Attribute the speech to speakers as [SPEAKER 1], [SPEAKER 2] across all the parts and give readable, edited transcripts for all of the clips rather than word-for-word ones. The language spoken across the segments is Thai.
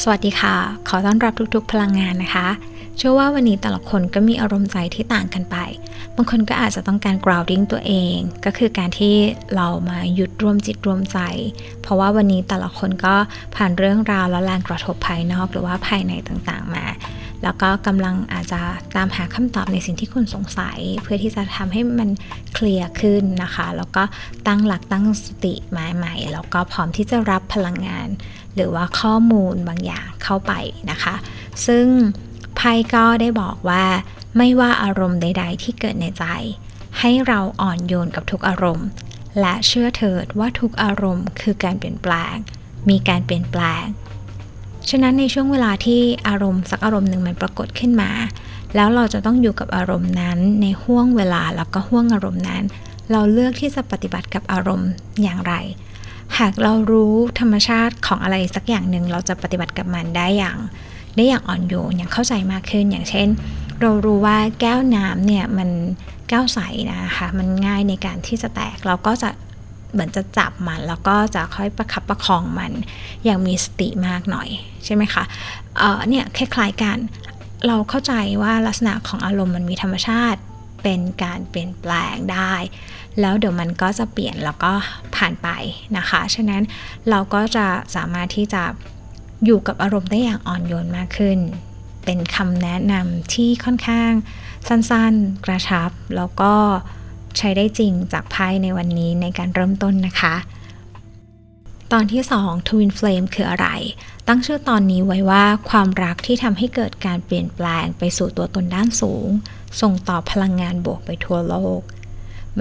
[SPEAKER 1] สวัสดีค่ะขอต้อนรับทุกๆพลังงานนะคะเชื่อว่าวันนี้แต่ละคนก็มีอารมณ์ใจที่ต่างกันไปบางคนก็อาจจะต้องการ grounding ตัวเองก็คือการที่เรามาหยุดรวมจิตรวมใจเพราะว่าวันนี้แต่ละคนก็ผ่านเรื่องราวและแรงกระทบภายนอกหรือว่าภายในต่างๆมาแล้วก็กำลังอาจจะตามหาคำตอบในสิ่งที่คุณสงสัยเพื่อที่จะทำให้มันเคลียร์ขึ้นนะคะแล้วก็ตั้งหลักตั้งสติใหม่ๆแล้วก็พร้อมที่จะรับพลังงานหรือว่าข้อมูลบางอย่างเข้าไปนะคะซึ่งไพ่ก็ได้บอกว่าไม่ว่าอารมณ์ใดๆที่เกิดในใจให้เราอ่อนโยนกับทุกอารมณ์และเชื่อเถิดว่าทุกอารมณ์คือการเปลี่ยนแปลงมีการเปลี่ยนแปลงฉะนั้นในช่วงเวลาที่อารมณ์สักอารมณ์หนึ่งมันปรากฏขึ้นมาแล้วเราจะต้องอยู่กับอารมณ์นั้นในห้วงเวลาแล้วก็ห้วงอารมณ์นั้นเราเลือกที่จะปฏิบัติกับอารมณ์อย่างไรหากเรารู้ธรรมชาติของอะไรสักอย่างหนึ่งเราจะปฏิบัติกับมันได้อย่างอ่อนโยนอย่างเข้าใจมากขึ้นอย่างเช่นเรารู้ว่าแก้วน้ำเนี่ยมันแก้วใสนะคะมันง่ายในการที่จะแตกเราก็จะเหมือนจะจับมันแล้วก็จะค่อยประคับประคองมันอย่างมีสติมากหน่อยใช่ไหมคะเนี่ยคล้ายๆกันเราเข้าใจว่าลักษณะของอารมณ์มันมีธรรมชาติเป็นการเปลี่ยนแปลงได้แล้วเดี๋ยวมันก็จะเปลี่ยนแล้วก็ผ่านไปนะคะฉะนั้นเราก็จะสามารถที่จะอยู่กับอารมณ์ได้อย่างอ่อนโยนมากขึ้นเป็นคำแนะนำที่ค่อนข้างสั้นๆกระชับแล้วก็ใช้ได้จริงจากไพ่ในวันนี้ในการเริ่มต้นนะคะตอนที่2 Twin Flame คืออะไรตั้งชื่อตอนนี้ไว้ว่าความรักที่ทำให้เกิดการเปลี่ยนแปลงไปสู่ตัวตนด้านสูงส่งต่อพลังงานบวกไปทั่วโลก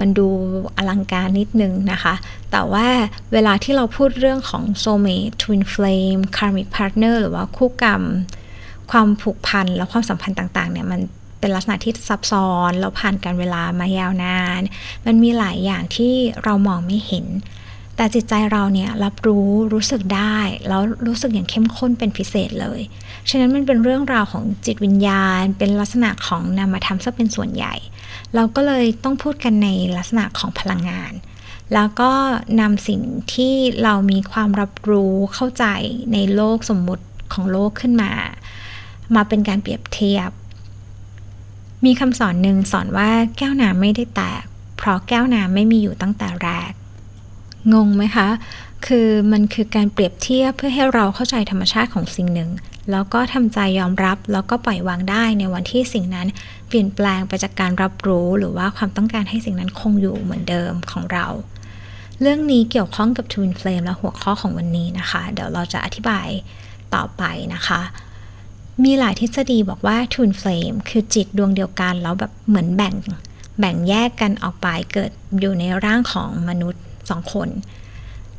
[SPEAKER 1] มันดูอลังการนิดนึงนะคะแต่ว่าเวลาที่เราพูดเรื่องของ soulmate twin flame karmic partner หรือว่าคู่กรรมความผูกพันและความสัมพันธ์ต่างๆเนี่ยมันเป็นลักษณะที่ซับซ้อนแล้วผ่านการเวลามายาวนานมันมีหลายอย่างที่เรามองไม่เห็นแต่จิตใจเราเนี่ยรับรู้สึกได้แล้วรู้สึกอย่างเข้มข้นเป็นพิเศษเลยฉะนั้นมันเป็นเรื่องราวของจิตวิญญาณเป็นลักษณะของนามธรรมซะเป็นส่วนใหญ่เราก็เลยต้องพูดกันในลักษณะของพลังงานแล้วก็นำสิ่งที่เรามีความรับรู้เข้าใจในโลกสมมุติของโลกขึ้นมาเป็นการเปรียบเทียบมีคำสอนหนึ่งสอนว่าแก้วน้ำไม่ได้แตกเพราะแก้วน้ำไม่มีอยู่ตั้งแต่แรกงงไหมคะคือมันคือการเปรียบเทียบเพื่อให้เราเข้าใจธรรมชาติของสิ่งหนึ่งแล้วก็ทำใจยอมรับแล้วก็ปล่อยวางได้ในวันที่สิ่งนั้นเปลี่ยนแปลงไปจากการรับรู้หรือว่าความต้องการให้สิ่งนั้นคงอยู่เหมือนเดิมของเราเรื่องนี้เกี่ยวข้องกับ Twin Flame และหัวข้อของวันนี้นะคะเดี๋ยวเราจะอธิบายต่อไปนะคะมีหลายทฤษฎีบอกว่า Twin Flame คือจิตดวงเดียวกันแล้วแบบเหมือนแบ่งแยกกันออกไปเกิดอยู่ในร่างของมนุษย์2 คน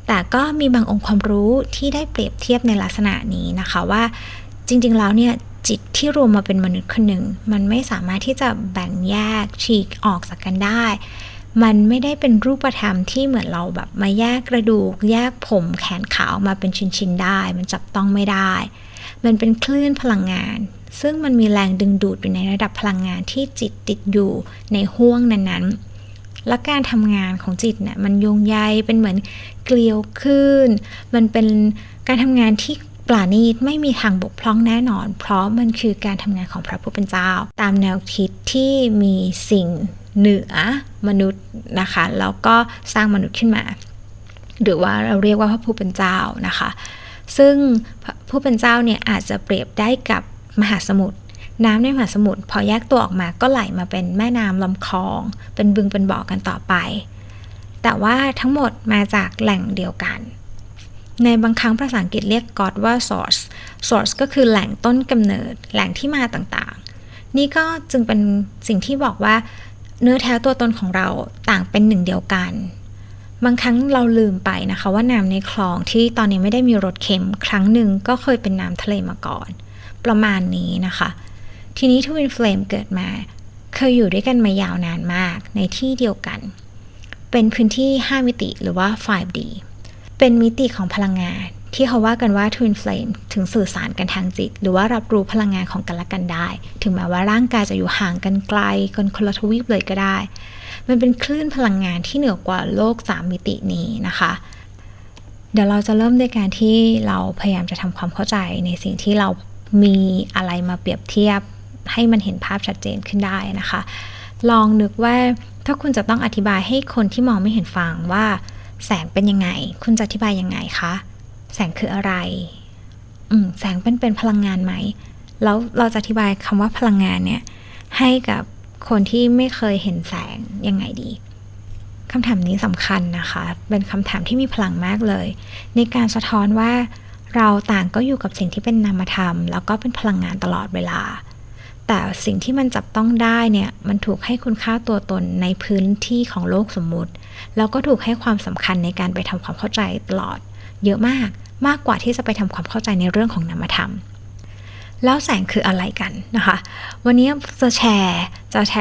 [SPEAKER 1] แต่ก็มีบางองค์ความรู้ที่ได้เปรียบเทียบในลักษณะนี้นะคะว่าจริงๆแล้วเนี่ยจิตที่รวมมาเป็นมนุษย์คนหนึ่งมันไม่สามารถที่จะแบ่งแยกฉีกออกจากกันได้มันไม่ได้เป็นรูปธรรมที่เหมือนเราแบบมาแยกกระดูกแยกผมแขนขาออกมาเป็นชิ้นๆได้มันจับต้องไม่ได้มันเป็นคลื่นพลังงานซึ่งมันมีแรงดึงดูดอยู่ในระดับพลังงานที่จิตติดอยู่ในห้วงนั้นๆและการทำงานของจิตเนี่ยมันโยงใยเป็นเหมือนเกลียวคลื่นมันเป็นการทำงานที่ปราณีตไม่มีทางบกพร่องแน่นอนเพราะมันคือการทำงานของพระผู้เป็นเจ้าตามแนวคิดที่มีสิ่งเหนือมนุษย์นะคะแล้วก็สร้างมนุษย์ขึ้นมาหรือว่าเราเรียกว่าพระผู้เป็นเจ้านะคะซึ่งผู้เป็นเจ้าเนี่ยอาจจะเปรียบได้กับมหาสมุทรน้ำในมหาสมุทรพอแยกตัวออกมาก็ไหลมาเป็นแม่น้ำลำคลองเป็นบึงเป็นบ่อกันต่อไปแต่ว่าทั้งหมดมาจากแหล่งเดียวกันในบางครั้งภาษาอังกฤษเรียก God ว่า source ก็คือแหล่งต้นกำเนิดแหล่งที่มาต่างๆนี่ก็จึงเป็นสิ่งที่บอกว่าเนื้อแท้ตัวตนของเราต่างเป็นหนึ่งเดียวกันบางครั้งเราลืมไปนะคะว่าน้ำในคลองที่ตอนนี้ไม่ได้มีรสเค็มครั้งหนึ่งก็เคยเป็นน้ำทะเลมาก่อนประมาณนี้นะคะทีนี้ Twin Flame เกิดมาเคยอยู่ด้วยกันมายาวนานมากในที่เดียวกันเป็นพื้นที่5มิติหรือว่า 5D เป็นมิติของพลังงานที่เขาว่ากันว่า Twin Flame ถึงสื่อสารกันทางจิตหรือว่ารับรู้พลังงานของกันและกันได้ถึงแม้ว่าร่างกายจะอยู่ห่างกันไกลกันคนละทวีปเลยก็ได้มันเป็นคลื่นพลังงานที่เหนือกว่าโลก3มิตินี้นะคะ เดี๋ยวเราจะเริ่มด้วยการที่เราพยายามจะทำความเข้าใจในสิ่งที่เรามีอะไรมาเปรียบเทียบให้มันเห็นภาพชัดเจนขึ้นได้นะคะลองนึกว่าถ้าคุณจะต้องอธิบายให้คนที่มองไม่เห็นฟังว่าแสงเป็นยังไงคุณจะอธิบายยังไงคะแสงคืออะไรแสงเป็นพลังงานไหมแล้วเราจะอธิบายคำว่าพลังงานเนี่ยให้กับคนที่ไม่เคยเห็นแสงยังไงดีคำถามนี้สำคัญนะคะเป็นคำถามที่มีพลังมากเลยในการสะท้อนว่าเราต่างก็อยู่กับสิ่งที่เป็นนามธรรมแล้วก็เป็นพลังงานตลอดเวลาแต่สิ่งที่มันจับต้องได้เนี่ยมันถูกให้คุณค่าตัวตนในพื้นที่ของโลกสมมุติแล้วก็ถูกให้ความสำคัญในการไปทำความเข้าใจตลอดเยอะมากกว่าที่จะไปทำความเข้าใจในเรื่องของนามธรรมแล้วแสงคืออะไรกันนะคะวันนี้จะแช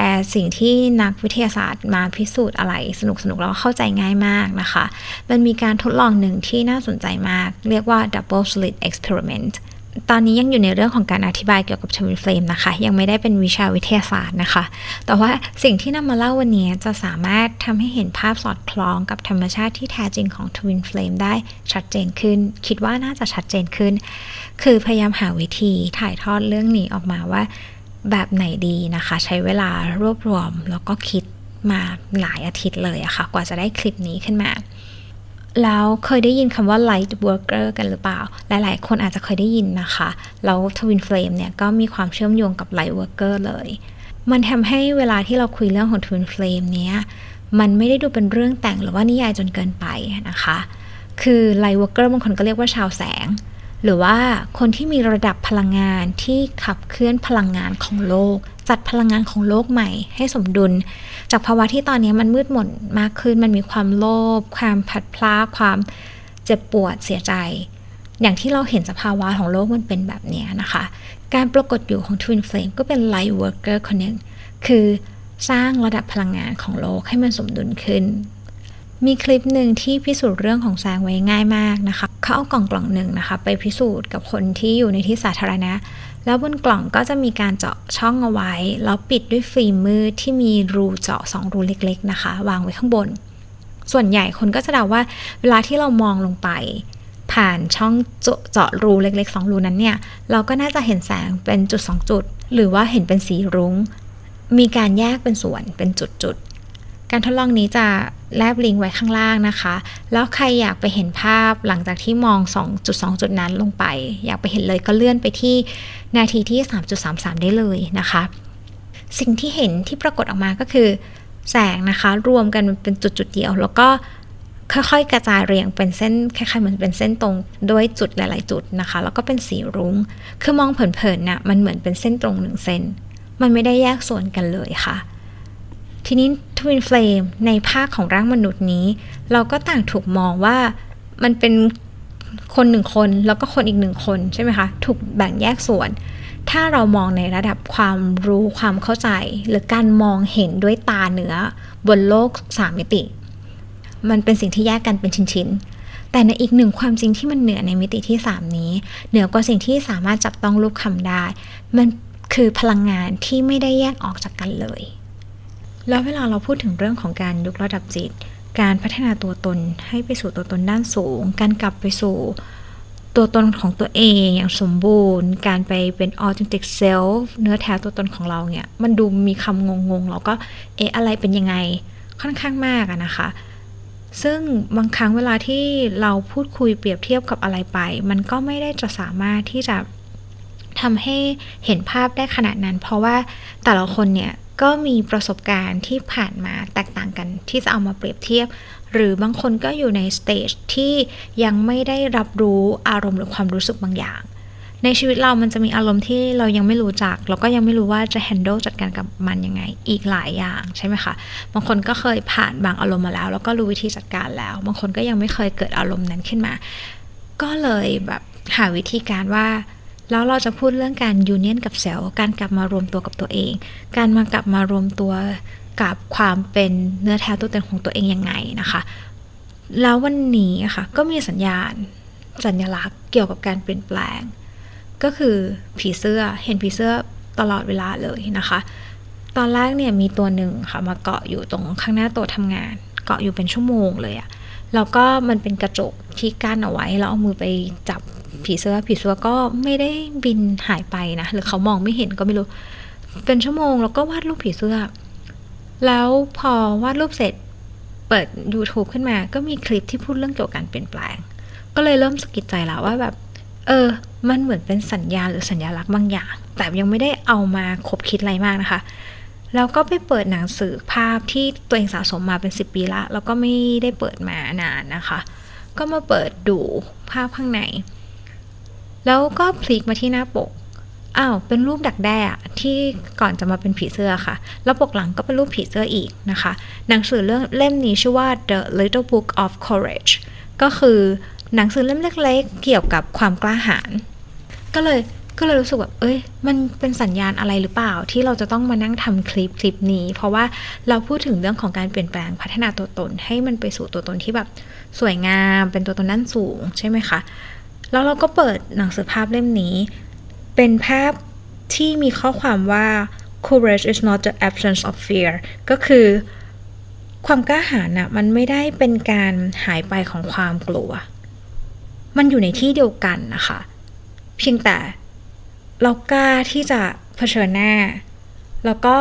[SPEAKER 1] ร์สิ่งที่นักวิทยาศาสตร์มาพิสูจน์อะไรสนุกแล้วก็เข้าใจง่ายมากนะคะมันมีการทดลองหนึ่งที่น่าสนใจมากเรียกว่า double slit experiment ตอนนี้ยังอยู่ในเรื่องของการอธิบายเกี่ยวกับ Twin Flame นะคะยังไม่ได้เป็นวิชาวิทยาศาสตร์นะคะแต่ว่าสิ่งที่นำมาเล่าวันนี้จะสามารถทำให้เห็นภาพสอดคล้องกับธรรมชาติที่แท้จริงของ Twin Flame ได้ชัดเจนขึ้นคิดว่าน่าจะชัดเจนขึ้นคือพยายามหาวิธีถ่ายทอดเรื่องนี้ออกมาว่าแบบไหนดีนะคะใช้เวลารวบรวมแล้วก็คิดมาหลายอาทิตย์เลยอะค่ะกว่าจะได้คลิปนี้ขึ้นมาแล้วเคยได้ยินคำว่า light worker กันหรือเปล่าหลายๆคนอาจจะเคยได้ยินนะคะแล้ว Twin Flame เนี่ยก็มีความเชื่อมโยงกับ light worker เลยมันทำให้เวลาที่เราคุยเรื่องของ Twin Flame เนี้ยมันไม่ได้ดูเป็นเรื่องแต่งหรือว่านิยายจนเกินไปนะคะคือ light worker บางคนก็เรียกว่าชาวแสงหรือว่าคนที่มีระดับพลังงานที่ขับเคลื่อนพลังงานของโลกจัดพลังงานของโลกใหม่ให้สมดุลจากภาวะที่ตอนนี้มันมืดมนมากขึ้นมันมีความโลภความพลัดพรากความเจ็บปวดเสียใจอย่างที่เราเห็นสภาวะของโลกมันเป็นแบบนี้นะคะการปรากฏอยู่ของ Twin Flame ก็เป็น Light Worker คนหนึ่งคือสร้างระดับพลังงานของโลกให้มันสมดุลขึ้นมีคลิปหนึ่งที่พิสูจน์เรื่องของแสงไว้ง่ายมากนะคะเขาเอากล่องหนึ่งนะคะไปพิสูจน์กับคนที่อยู่ในที่สาธารณะแล้วบนกล่องก็จะมีการเจาะช่องเอาไว้แล้วปิดด้วยฟิล์มมืดที่มีรูเจาะ2รูเล็กๆนะคะวางไว้ข้างบนส่วนใหญ่คนก็จะเดาว่าเวลาที่เรามองลงไปผ่านช่องเจาะรูเล็กๆ2รูนั้นเนี่ยเราก็น่าจะเห็นแสงเป็นจุด2จุดหรือว่าเห็นเป็นสีรุ้งมีการแยกเป็นส่วนเป็นจุดๆการทดลองนี้จะแนบลิงก์ไว้ข้างล่างนะคะแล้วใครอยากไปเห็นภาพหลังจากที่มอง2.2 จุดนั้นลงไปอยากไปเห็นเลยก็เลื่อนไปที่นาทีที่ 3.33 ได้เลยนะคะสิ่งที่เห็นที่ปรากฏออกมาก็คือแสงนะคะรวมกันเป็นจุดๆเดียวแล้วก็ค่อยๆกระจายเรียงเป็นเส้นคล้ายๆเหมือนเป็นเส้นตรงด้วยจุดหลายๆจุดนะคะแล้วก็เป็นสีรุ้งคือมองเผินๆน่ะมันเหมือนเป็นเส้นตรง1เส้นมันไม่ได้แยกส่วนกันเลยค่ะทีนี้ Twin Flame ในภาคของร่างมนุษย์นี้เราก็ต่างถูกมองว่ามันเป็นคน1คนแล้วก็คนอีก1คนใช่ไหมคะถูกแบ่งแยกส่วนถ้าเรามองในระดับความรู้ความเข้าใจหรือการมองเห็นด้วยตาเนื้อบนโลก3มิติมันเป็นสิ่งที่แยกกันเป็นชิ้นๆแต่ในอีกหนึ่งความจริงที่มันเหนือในมิติที่3นี้เหนือกว่าสิ่งที่สามารถจับต้องรูปคำได้มันคือพลังงานที่ไม่ได้แยกออกจากกันเลยแล้วเวลาเราพูดถึงเรื่องของการยกระดับจิตการพัฒนาตัวตนให้ไปสู่ตัวตนด้านสูงการกลับไปสู่ตัวตนของตัวเองอย่างสมบูรณ์การไปเป็น authentic self เนื้อแท้ตัวตนของเราเนี่ยมันดูมีคำงงๆแล้วก็อะไรเป็นยังไงค่อนข้างมากนะคะซึ่งบางครั้งเวลาที่เราพูดคุยเปรียบเทียบกับอะไรไปมันก็ไม่ได้จะสามารถที่จะทำให้เห็นภาพได้ขนาดนั้นเพราะว่าแต่ละคนเนี่ยก็มีประสบการณ์ที่ผ่านมาแตกต่างกันที่จะเอามาเปรียบเทียบหรือบางคนก็อยู่ในสเตจที่ยังไม่ได้รับรู้อารมณ์หรือความรู้สึกบางอย่างในชีวิตเรามันจะมีอารมณ์ที่เรายังไม่รู้จักแล้วก็ยังไม่รู้ว่าจะ handle จัดการกับมันยังไงอีกหลายอย่างใช่ไหมคะบางคนก็เคยผ่านบางอารมณ์มาแล้วก็รู้วิธีจัดการแล้วบางคนก็ยังไม่เคยเกิดอารมณ์นั้นขึ้นมาก็เลยแบบหาวิธีการว่าแล้วเราจะพูดเรื่องการยูเนียนกับเซลล์การกลับมารวมตัวกับตัวเองการกลับมารวมตัวกับความเป็นเนื้อแท้ตัวตนของตัวเองยังไงนะคะแล้ววันนี้ค่ะก็มีสัญลักษณ์เกี่ยวกับการเปลี่ยนแปลงก็คือผีเสื้อเห็นผีเสื้อตลอดเวลาเลยนะคะตอนแรกเนี่ยมีตัวหนึ่งค่ะมาเกาะอยู่ตรงข้างหน้าโต๊ะทำงานเกาะอยู่เป็นชั่วโมงเลยอะ แล้วก็มันเป็นกระจกที่กั้นเอาไว้แล้วเอามือไปจับผีเสื้อก็ไม่ได้บินหายไปนะหรือเขามองไม่เห็นก็ไม่รู้เป็นชั่วโมงแล้วก็วาดรูปผีเสื้อแล้วพอวาดรูปเสร็จเปิด YouTube ขึ้นมาก็มีคลิปที่พูดเรื่องเกี่ยวกับการเปลี่ยนแปลงก็เลยเริ่มสะกิดใจแล้วว่าแบบมันเหมือนเป็นสัญญาณหรือสัญลักษณ์บางอย่างแต่ยังไม่ได้เอามาคบคิดอะไรมากนะคะแล้วก็ไปเปิดหนังสือภาพที่ตัวเองสะสมมาเป็น10 ปีละแล้วก็ไม่ได้เปิดมานานนะคะก็มาเปิดดูภาพข้างในแล้วก็พลิกมาที่หน้าปกเป็นรูปดักแด้ที่ก่อนจะมาเป็นผีเสื้อค่ะแล้วปกหลังก็เป็นรูปผีเสื้ออีกนะคะหนังสือเล่มนี้ชื่อว่า The Little Book of Courage ก็คือหนังสือเล่มเล็กๆเกี่ยวกับความกล้าหาญก็เลยรู้สึกแบบมันเป็นสัญญาณอะไรหรือเปล่าที่เราจะต้องมานั่งทำคลิปนี้เพราะว่าเราพูดถึงเรื่องของการเปลี่ยนแปลงพัฒนาตัวตนให้มันไปสู่ตัวตนที่แบบสวยงามเป็นตัวตนด้านสูงใช่ไหมคะแล้วเราก็เปิดหนังสือภาพเล่มนี้เป็นภาพที่มีข้อความว่า courage is not the absence of fear ก็คือความกล้าหาญมันไม่ได้เป็นการหายไปของความกลัวมันอยู่ในที่เดียวกันนะคะเพียงแต่เรากล้าที่จะเผชิญหน้าแล้วก็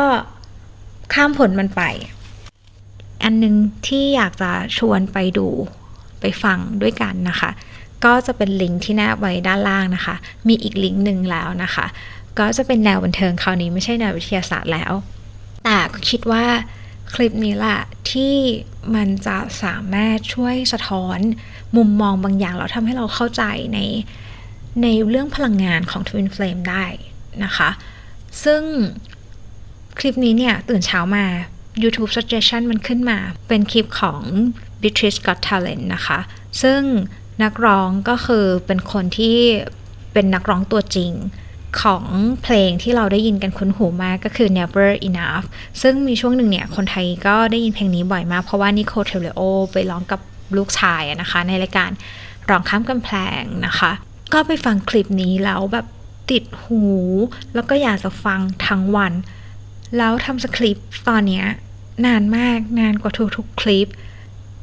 [SPEAKER 1] ข้ามผลมันไปอันนึงที่อยากจะชวนไปดูไปฟังด้วยกันนะคะก็จะเป็นลิงก์ที่แนบไว้ด้านล่างนะคะมีอีกลิงก์หนึ่งแล้วนะคะก็จะเป็นแนวบันเทิงคราวนี้ไม่ใช่แนววิทยาศาสตร์แล้วแต่คิดว่าคลิปนี้แหละที่มันจะสามารถช่วยสะท้อนมุมมองบางอย่างแล้วทำให้เราเข้าใจในเรื่องพลังงานของ Twin Flame ได้นะคะซึ่งคลิปนี้เนี่ยตื่นเช้ามา YouTube suggestion มันขึ้นมาเป็นคลิปของ British Got Talent นะคะซึ่งนักร้องก็คือเป็นคนที่เป็นนักร้องตัวจริงของเพลงที่เราได้ยินกันคุ้นหูมากก็คือ Never Enough ซึ่งมีช่วงหนึ่งเนี่ยคนไทยก็ได้ยินเพลงนี้บ่อยมากเพราะว่านิโคล เทเลโอไปร้องกับลูกชายนะคะในรายการร้องข้ามกำแพงนะคะก็ไปฟังคลิปนี้แล้วแบบติดหูแล้วก็อยากจะฟังทั้งวันแล้วทำสคริปต์ตอนนี้นานมากนานกว่าทุกคลิป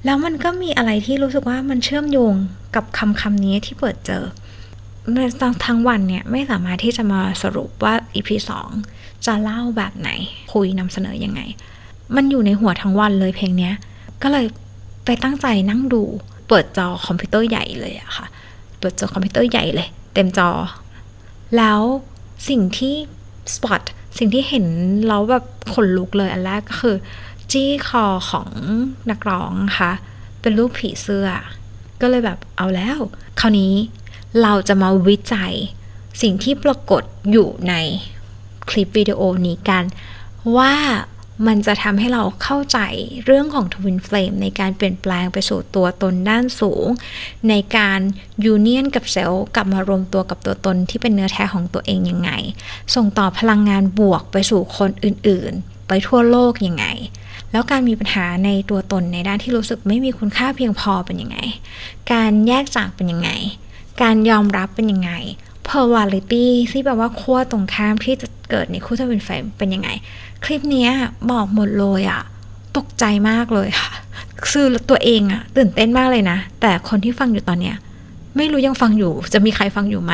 [SPEAKER 1] แล้วมันก็มีอะไรที่รู้สึกว่ามันเชื่อมโยงกับคำนี้ที่เปิดเจอในทั้งวันเนี่ยไม่สามารถที่จะมาสรุปว่า EP 2 จะเล่าแบบไหนคุยนำเสนอยังไงมันอยู่ในหัวทั้งวันเลยเพลงเนี้ยก็เลยไปตั้งใจนั่งดูเปิดจอคอมพิวเตอร์ใหญ่เลยอะค่ะเปิดจอคอมพิวเตอร์ใหญ่เลยเต็มจอแล้วสิ่งที่เห็นแล้วแบบขนลุกเลยอันแรกก็คือจี้คอของนักร้องนะคะเป็นรูปผีเสื้อก็เลยแบบเอาแล้วคราวนี้เราจะมาวิจัยสิ่งที่ปรากฏอยู่ในคลิปวิดีโอนี้กันว่ามันจะทำให้เราเข้าใจเรื่องของ Twin Flame ในการเปลี่ยนแปลงไปสู่ตัวตนด้านสูงในการยูเนียนกับเซลล์กลับมารวมตัวกับตัวตนที่เป็นเนื้อแท้ของตัวเองยังไงส่งต่อพลังงานบวกไปสู่คนอื่นๆไปทั่วโลกยังไงแล้วการมีปัญหาในตัวตนในด้านที่รู้สึกไม่มีคุณค่าเพียงพอเป็นยังไงการแยกจากเป็นยังไงการยอมรับเป็นยังไง polarity ที่แปลว่าขั้วตรงข้ามที่จะเกิดในคู่ Twin Flame เป็นยังไงคลิปนี้บอกหมดเลยตกใจมากเลยค่ะคือตัวเองตื่นเต้นมากเลยนะแต่คนที่ฟังอยู่ตอนเนี้ยไม่รู้ยังฟังอยู่จะมีใครฟังอยู่ไหม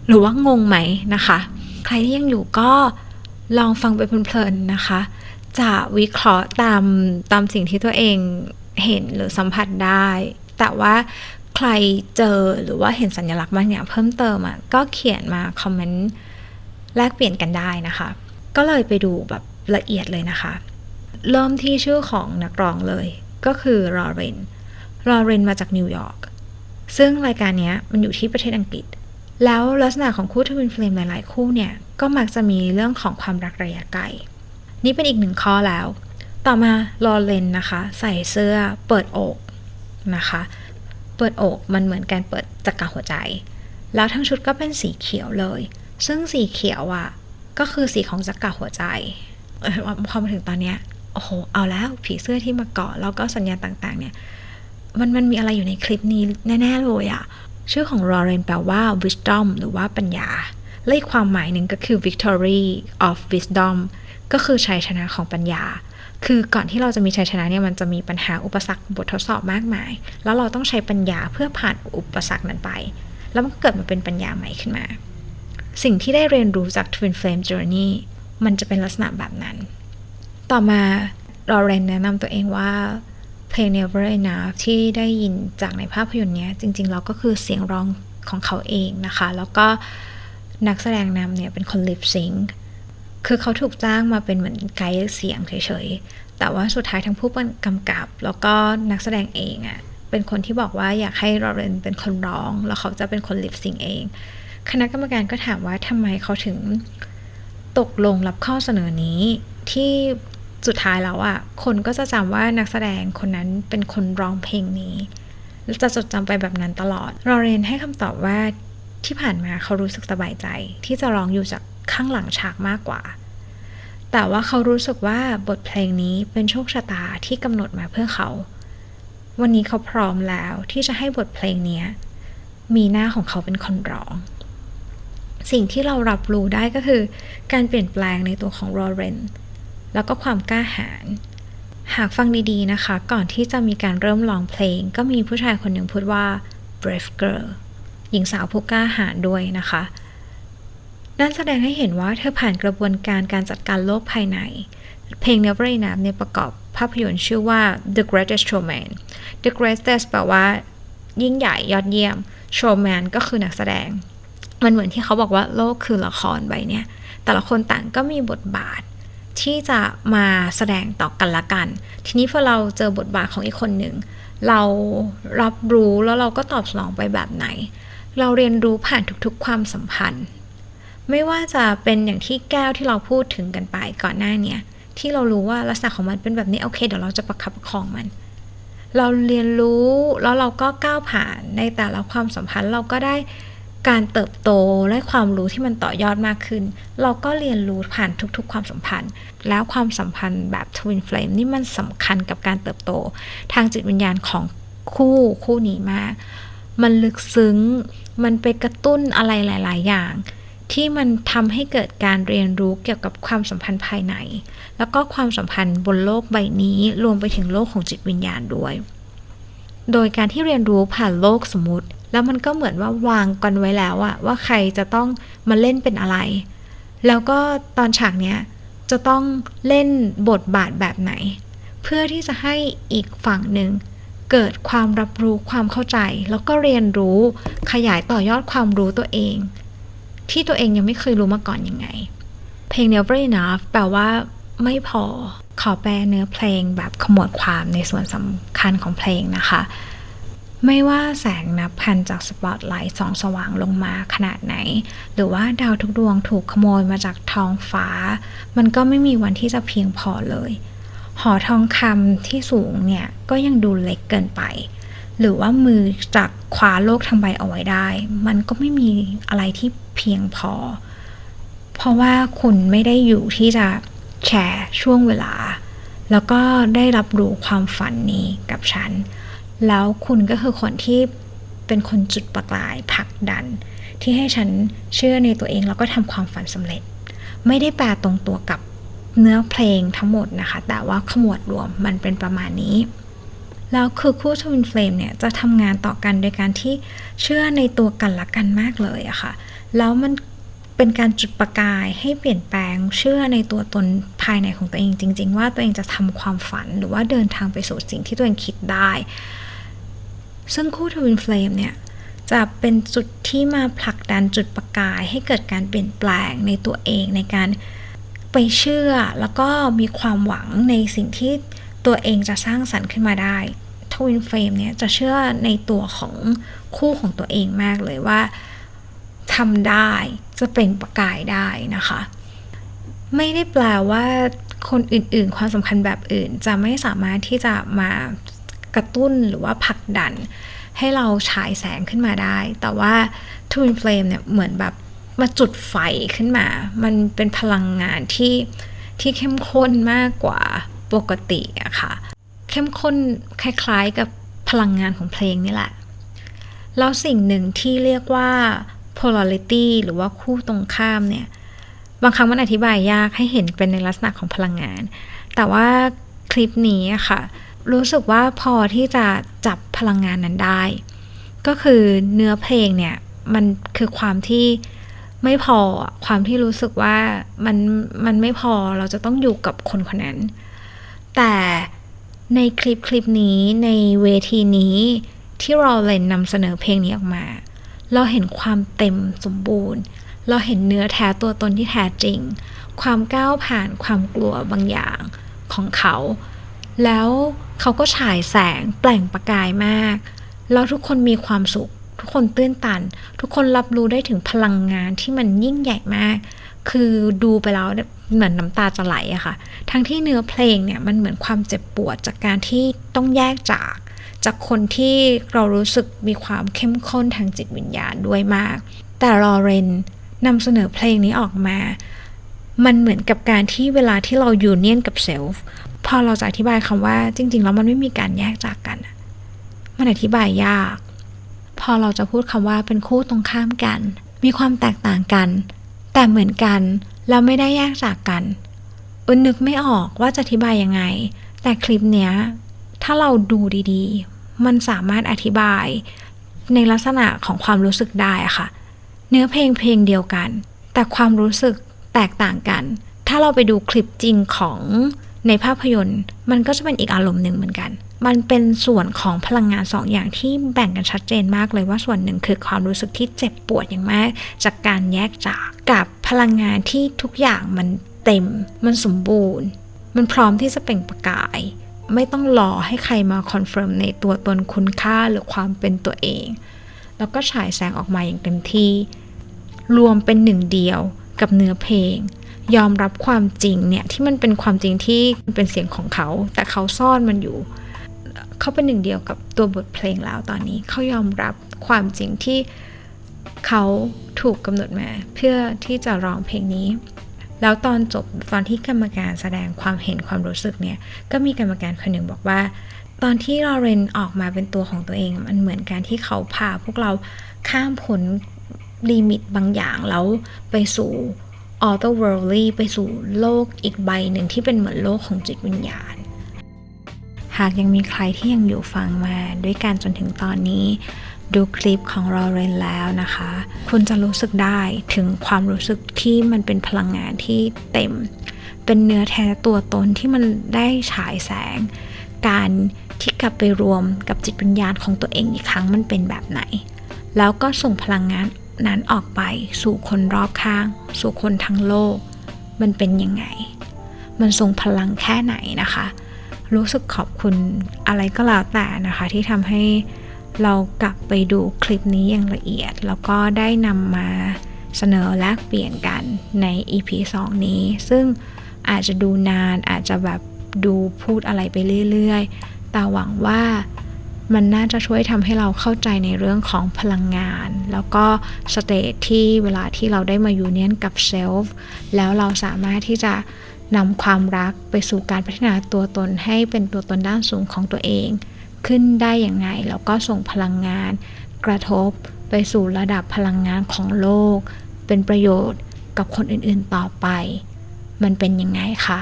[SPEAKER 1] หรือว่างงไหมนะคะใครที่ยังอยู่ก็ลองฟังไปเพลินๆนะคะจะวิเคราะห์ตามสิ่งที่ตัวเองเห็นหรือสัมผัสได้แต่ว่าใครเจอหรือว่าเห็นสัญลักษณ์บางอย่างเพิ่มเติมก็เขียนมาคอมเมนต์แลกเปลี่ยนกันได้นะคะก็เลยไปดูแบบละเอียดเลยนะคะเริ่มที่ชื่อของนักร้องเลยก็คือลอเรนมาจากนิวยอร์กซึ่งรายการนี้มันอยู่ที่ประเทศอังกฤษแล้วลักษณะของคู่ Twin Flame หลายๆคู่เนี่ยก็มักจะมีเรื่องของความรักระยะไกลนี่เป็นอีกหนึ่งข้อแล้วต่อมาลอเรนนะคะใส่เสื้อเปิดอกนะคะเปิดอกมันเหมือนการเปิดจักรหัวใจแล้วทั้งชุดก็เป็นสีเขียวเลยซึ่งสีเขียวก็คือสีของจักรหัวใจพอมาถึงตอนเนี้ยโอ้โหเอาแล้วผีเสื้อที่มาเกาะแล้วก็สัญญาณต่างๆเนี่ยมันมีอะไรอยู่ในคลิปนี้แน่ๆเลยชื่อของลอเรนแปลว่า wisdom หรือว่าปัญญาและอีกความหมายหนึ่งก็คือ victory of wisdom ก็คือชัยชนะของปัญญาคือก่อนที่เราจะมีชัยชนะเนี่ยมันจะมีปัญหาอุปสรรคบททดสอบมากมายแล้วเราต้องใช้ปัญญาเพื่อผ่านอุปสรรคนั้นไปแล้วมันก็เกิดมาเป็นปัญญาใหม่ขึ้นมาสิ่งที่ได้เรียนรู้จาก Twin Flame Journey มันจะเป็นลักษณะแบบนั้นต่อมาลอเรนแนะนำตัวเองว่า Play Never Enough ที่ได้ยินจากในภาพยนตร์เนี้ยจริงๆแล้วก็คือเสียงร้องของเขาเองนะคะแล้วก็นักแสดงนำเนี่ยเป็นคน lip sync คือเขาถูกจ้างมาเป็นเหมือนไกด์เสียงเฉยๆแต่ว่าสุดท้ายทั้งผู้กำกับแล้วก็นักแสดงเองอ่ะเป็นคนที่บอกว่าอยากให้ลอเรนเป็นคนร้องแล้วเขาจะเป็นคน lip sync เองคณะกรรมการก็ถามว่าทำไมเขาถึงตกลงรับข้อเสนอนี้ที่สุดท้ายแล้วอ่ะคนก็จะจำว่านักแสดงคนนั้นเป็นคนร้องเพลงนี้แล้วจะจดจำไปแบบนั้นตลอดลอเรนให้คำตอบว่าที่ผ่านมาเขารู้สึกสบายใจที่จะร้องอยู่จากข้างหลังฉากมากกว่าแต่ว่าเขารู้สึกว่าบทเพลงนี้เป็นโชคชะตาที่กำหนดมาเพื่อเขาวันนี้เขาพร้อมแล้วที่จะให้บทเพลงนี้มีหน้าของเขาเป็นคนร้องสิ่งที่เรารับรู้ได้ก็คือการเปลี่ยนแปลงในตัวของลอเรนแล้วก็ความกล้าหาญหากฟังดีๆนะคะก่อนที่จะมีการเริ่มร้องเพลงก็มีผู้ชายคนหนึ่งพูดว่า brave girl หญิงสาวผู้กล้าหาญด้วยนะคะนั่นแสดงให้เห็นว่าเธอผ่านกระบวนการจัดการโลกภายในเพลง Never Enough ในประกอบภาพยนตร์ชื่อว่า The Greatest Showman The Greatest แปลว่ายิ่งใหญ่ยอดเยี่ยม Showman ก็คือนักแสดงมันเหมือนที่เขาบอกว่าโลกคือละครใบเนี้ยแต่ละคนต่างก็มีบทบาทที่จะมาแสดงต่อกันละกันทีนี้พอเราเจอบทบาทของอีกคนหนึ่งเรารับรู้แล้วเราก็ตอบสนองไปแบบไหนเราเรียนรู้ผ่านทุกๆความสัมพันธ์ไม่ว่าจะเป็นอย่างที่แก้วที่เราพูดถึงกันไปก่อนหน้านี้ที่เรารู้ว่าลักษณะของมันเป็นแบบนี้โอเคเดี๋ยวเราจะประคับประคองมันเราเรียนรู้แล้วเราก็ก้าวผ่านในแต่ละความสัมพันธ์เราก็ได้การเติบโตและความรู้ที่มันต่อยอดมากขึ้นเราก็เรียนรู้ผ่านทุกๆความสัมพันธ์แล้วความสัมพันธ์แบบ Twin Flame นี่มันสำคัญกับการเติบโตทางจิตวิญญาณของคู่นี้มากมันลึกซึ้งมันไปกระตุ้นอะไรหลายๆอย่างที่มันทำให้เกิดการเรียนรู้เกี่ยวกับความสัมพันธ์ภายในแล้วก็ความสัมพันธ์บนโลกใบนี้รวมไปถึงโลกของจิตวิญญาณด้วยโดยการที่เรียนรู้ผ่านโลกสมมุติแล้วมันก็เหมือนว่าวางกันไว้แล้วอะว่าใครจะต้องมาเล่นเป็นอะไรแล้วก็ตอนฉากเนี้ยจะต้องเล่นบทบาทแบบไหนเพื่อที่จะให้อีกฝั่งหนึ่งเกิดความรับรู้ความเข้าใจแล้วก็เรียนรู้ขยายต่อยอดความรู้ตัวเองที่ตัวเองยังไม่เคยรู้มาก่อนยังไงเพลง Never Enough แปลว่าไม่พอขอแปลเนื้อเพลงแบบขมวดความในส่วนสำคัญของเพลงนะคะไม่ว่าแสงนับพันจากสปอตไลท์ส่องสว่างลงมาขนาดไหนหรือว่าดาวทุกดวงถูกขโมยมาจากท้องฟ้ามันก็ไม่มีวันที่จะเพียงพอเลยหอทองคำที่สูงเนี่ยก็ยังดูเล็กเกินไปหรือว่ามือจับคว้าโลกทั้งใบเอาไว้ได้มันก็ไม่มีอะไรที่เพียงพอเพราะว่าคุณไม่ได้อยู่ที่จะแชร์ช่วงเวลาแล้วก็ได้รับรู้ความฝันนี้กับฉันแล้วคุณก็คือคนที่เป็นคนจุดประกายผลักดันที่ให้ฉันเชื่อในตัวเองแล้วก็ทำความฝันสำเร็จไม่ได้แปลตรงตัวกับเนื้อเพลงทั้งหมดนะคะแต่ว่าขมวดรวมมันเป็นประมาณนี้แล้วคือคู่ Twin Flame เนี่ยจะทำงานต่อกันโดยการที่เชื่อในตัวกันและกันมากเลยอะค่ะแล้วมันเป็นการจุดประกายให้เปลี่ยนแปลงเชื่อในตัวตนภายในของตัวเองจริงๆว่าตัวเองจะทำความฝันหรือว่าเดินทางไปสู่สิ่งที่ตัวเองคิดได้ซึ่งคู่ Twin Flame เนี่ยจะเป็นจุดที่มาผลักดันจุดประกายให้เกิดการเปลี่ยนแปลงในตัวเองในการไปเชื่อแล้วก็มีความหวังในสิ่งที่ตัวเองจะสร้างสรรค์ขึ้นมาได้ Twin Flame เนี่ยจะเชื่อในตัวของคู่ของตัวเองมากเลยว่าทำได้จะเป็นประกายได้นะคะไม่ได้แปลว่าคนอื่นๆความสำคัญแบบอื่นจะไม่สามารถที่จะมากระตุ้นหรือว่าผลักดันให้เราฉายแสงขึ้นมาได้แต่ว่า Twin Flame เนี่ยเหมือนแบบมาจุดไฟขึ้นมามันเป็นพลังงานที่เข้มข้นมากกว่าปกติอะค่ะเข้มข้นคล้ายๆกับพลังงานของเพลงนี่แหละแล้วสิ่งหนึ่งที่เรียกว่า polarity หรือว่าคู่ตรงข้ามเนี่ย บางครั้งมันอธิบายยากให้เห็นเป็นในลักษณะของพลังงานแต่ว่าคลิปนี้อะค่ะรู้สึกว่าพอที่จะจับพลังงานนั้นได้ก็คือเนื้อเพลงเนี่ยมันคือความที่ไม่พอความที่รู้สึกว่ามันไม่พอเราจะต้องอยู่กับคนคนนั้นแต่ในคลิปนี้ในเวทีนี้ที่เราเล่นนำเสนอเพลงนี้ออกมาเราเห็นความเต็มสมบูรณ์เราเห็นเนื้อแท้ตัวตนที่แท้จริงความก้าวผ่านความกลัวบางอย่างของเขาแล้วเขาก็ฉายแสงแปล่งประกายมากแล้วทุกคนมีความสุขทุกคนตื้นตันทุกคนรับรู้ได้ถึงพลังงานที่มันยิ่งใหญ่มากคือดูไปแล้วเหมือนน้ำตาจะไหลอะค่ะทั้งที่เนื้อเพลงเนี่ยมันเหมือนความเจ็บปวดจากการที่ต้องแยกจากคนที่เรารู้สึกมีความเข้มข้นทางจิตวิญญาณด้วยมากแต่ลอเรนนำเสนอเพลงนี้ออกมามันเหมือนกับการที่เวลาที่เรายูเนียนกับเซลฟ์พอเราจะอธิบายคำว่าจริงๆแล้วมันไม่มีการแยกจากกันมันอธิบายยากพอเราจะพูดคำว่าเป็นคู่ตรงข้ามกันมีความแตกต่างกันแต่เหมือนกันแล้วไม่ได้แยกจากกันนึกไม่ออกว่าจะอธิบายยังไงแต่คลิปเนี้ยถ้าเราดูดีๆมันสามารถอธิบายในลักษณะของความรู้สึกได้อะค่ะเนื้อเพลงเดียวกันแต่ความรู้สึกแตกต่างกันถ้าเราไปดูคลิปจริงของในภาพยนตร์มันก็จะเป็นอีกอารมณ์หนึ่งเหมือนกันมันเป็นส่วนของพลังงานสองอย่างที่แบ่งกันชัดเจนมากเลยว่าส่วนหนึ่งคือความรู้สึกที่เจ็บปวดอย่างมากจากการแยกจากกับพลังงานที่ทุกอย่างมันเต็มมันสมบูรณ์มันพร้อมที่จะเปล่งประกายไม่ต้องรอให้ใครมาคอนเฟิร์มในตัวตนคุณค่าหรือความเป็นตัวเองแล้วก็ฉายแสงออกมาอย่างเต็มที่รวมเป็นหนึ่งเดียวกับเนื้อเพลงยอมรับความจริงเนี่ยที่มันเป็นความจริงที่เป็นเสียงของเขาแต่เขาซ่อนมันอยู่เขาเป็นหนึ่งเดียวกับตัวบทเพลงแล้วตอนนี้เขายอมรับความจริงที่เขาถูกกำหนดมาเพื่อที่จะร้องเพลงนี้แล้วตอนจบตอนที่กรรมการแสดงความเห็นความรู้สึกเนี่ยก็มีกรรมการคนหนึ่งบอกว่าตอนที่ลอเรนออกมาเป็นตัวของตัวเองมันเหมือนการที่เขาพาพวกเราข้ามพ้นลิมิตบางอย่างแล้วไปสู่otherworldly ไปสู่โลกอีกใบหนึ่งที่เป็นเหมือนโลกของจิตวิญญาณหากยังมีใครที่ยังอยู่ฟังมาด้วยกันจนถึงตอนนี้ดูคลิปของลอเรนแล้วนะคะคุณจะรู้สึกได้ถึงความรู้สึกที่มันเป็นพลังงานที่เต็มเป็นเนื้อแท้ตัวตนที่มันได้ฉายแสงการที่กลับไปรวมกับจิตวิญญาณของตัวเองอีกครั้งมันเป็นแบบไหนแล้วก็ส่งพลังงานนั้นออกไปสู่คนรอบข้างสู่คนทั้งโลกมันเป็นยังไงมันทรงพลังแค่ไหนนะคะรู้สึกขอบคุณอะไรก็แล้วแต่นะคะที่ทำให้เรากลับไปดูคลิปนี้อย่างละเอียดแล้วก็ได้นำมาเสนอแลกเปลี่ยนกันใน EP 2 นี้ซึ่งอาจจะดูนานอาจจะแบบดูพูดอะไรไปเรื่อยๆแต่หวังว่ามันน่าจะช่วยทำให้เราเข้าใจในเรื่องของพลังงานแล้วก็สเตทที่เวลาที่เราได้มายูเนียนกับเซลฟ์แล้วเราสามารถที่จะนำความรักไปสู่การพัฒนาตัวตนให้เป็นตัวตนด้านสูงของตัวเองขึ้นได้อย่างไงแล้วก็ส่งพลังงานกระทบไปสู่ระดับพลังงานของโลกเป็นประโยชน์กับคนอื่นๆต่อไปมันเป็นยังไงคะ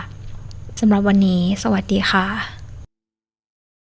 [SPEAKER 1] สำหรับวันนี้สวัสดีค่ะ